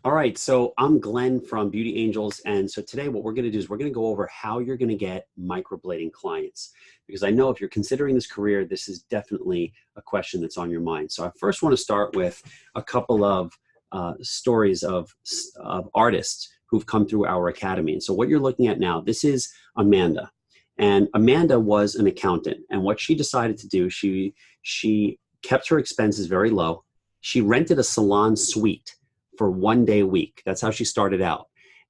All right, so I'm Glenn from Beauty Angels, and so today what we're going to do is we're going to go over how you're going to get microblading clients, because I know if you're considering this career, this is definitely a question that's on your mind. So I first want to start with a couple of stories of artists who've come through our academy. And so what you're looking at now, this is Amanda, and Amanda was an accountant, and what she decided to do, she kept her expenses very low. She rented a salon suite for 1 day a week. That's how she started out.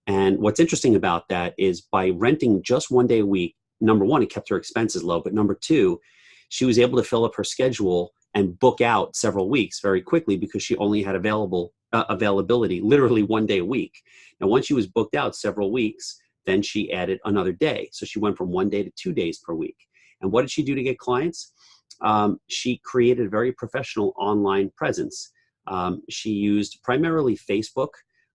And what's interesting about that is by renting just 1 day a week, number one, it kept her expenses low, but number two, she was able to fill up her schedule and book out several weeks very quickly because she only had availability literally 1 day a week. Now, once she was booked out several weeks, then she added another day. So she went from 1 day to 2 days per week. And what did she do to get clients? She created a very professional online presence. She used primarily Facebook,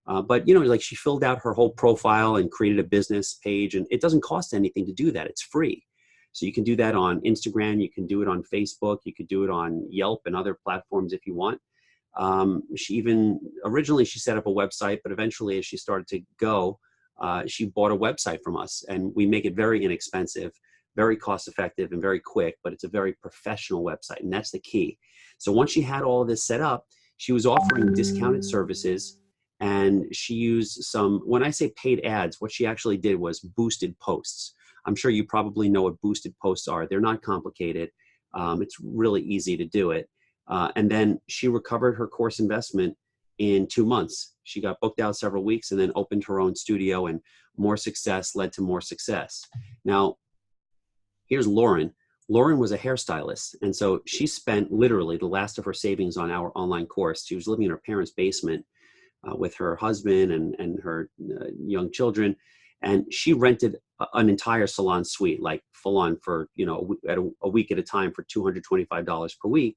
but like she filled out her whole profile and created a business page, and it doesn't cost anything to do that. It's free. So you can do that on Instagram, you can do it on Facebook, you could do it on Yelp and other platforms if you want. Originally she set up a website, but eventually as she started to go, she bought a website from us, and we make it very inexpensive, very cost effective and very quick, but it's a very professional website, and that's the key. So once she had all of this set up, she was offering discounted services, and she used when I say paid ads, what she actually did was boosted posts. I'm sure you probably know what boosted posts are. They're not complicated. It's really easy to do it. And then she recovered her course investment in 2 months. She got booked out several weeks and then opened her own studio, and more success led to more success. Now, here's Lauren. Lauren was a hairstylist, and so she spent literally the last of her savings on our online course. She was living in her parents' basement with her husband and her young children, and she rented an entire salon suite, like full on for a week at a time for $225 per week.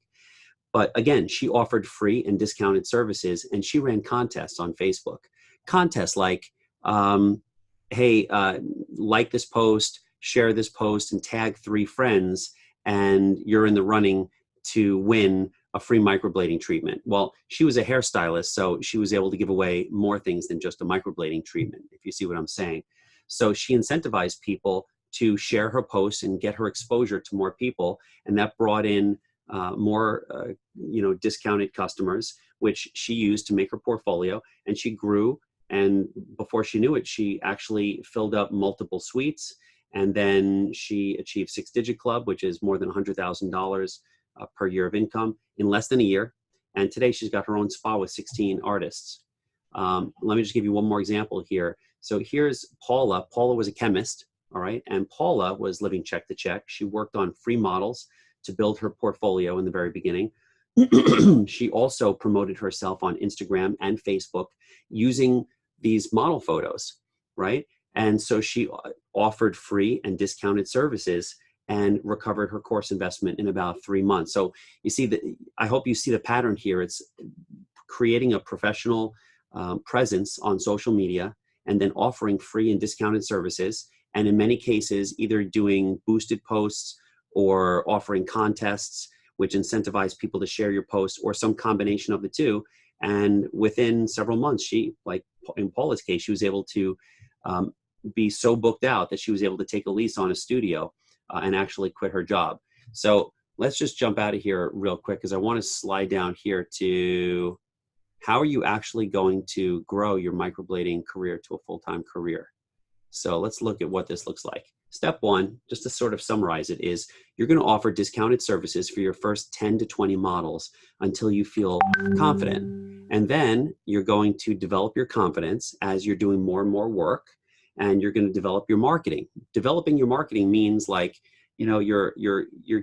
But again, she offered free and discounted services, and she ran contests on Facebook. Contests like, hey, like this post, share this post, and tag 3 friends, and you're in the running to win a free microblading treatment. Well, she was a hairstylist, so she was able to give away more things than just a microblading treatment, if you see what I'm saying. So she incentivized people to share her posts and get her exposure to more people, and that brought in more discounted customers, which she used to make her portfolio, and she grew. And before she knew it, she actually filled up multiple suites. And then she achieved 6-digit club, which is more than $100,000 per year of income in less than a year. And today she's got her own spa with 16 artists. Let me just give you one more example here. So here's Paula. Paula was a chemist, all right? And Paula was living check to check. She worked on free models to build her portfolio in the very beginning. She also promoted herself on Instagram and Facebook using these model photos, right? And so she offered free and discounted services and recovered her course investment in about 3 months. So you see that, I hope you see the pattern here. It's creating a professional presence on social media and then offering free and discounted services. And in many cases, either doing boosted posts or offering contests, which incentivize people to share your posts, or some combination of the two. And within several months, she, like in Paula's case, she was able to be so booked out that she was able to take a lease on a studio and actually quit her job. So let's just jump out of here real quick, because I want to slide down here to how are you actually going to grow your microblading career to a full-time career. So let's look at what this looks like. Step 1, just to sort of summarize it, is you're going to offer discounted services for your first 10 to 20 models until you feel confident. And then you're going to develop your confidence as you're doing more and more work, and you're going to develop your marketing. Developing your marketing means, like, you're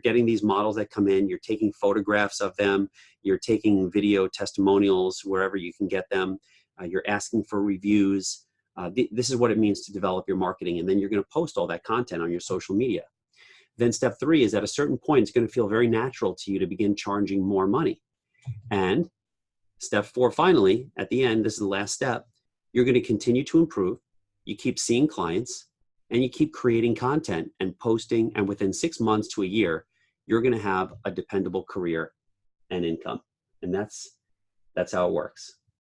getting these models that come in, you're taking photographs of them, you're taking video testimonials wherever you can get them, you're asking for reviews. This is what it means to develop your marketing, and then you're going to post all that content on your social media. Then step 3 is, at a certain point, it's going to feel very natural to you to begin charging more money. And step 4, finally, at the end, this is the last step, you're going to continue to improve. You keep seeing clients, and you keep creating content and posting, and within 6 months to a year, you're going to have a dependable career and income. And that's how it works.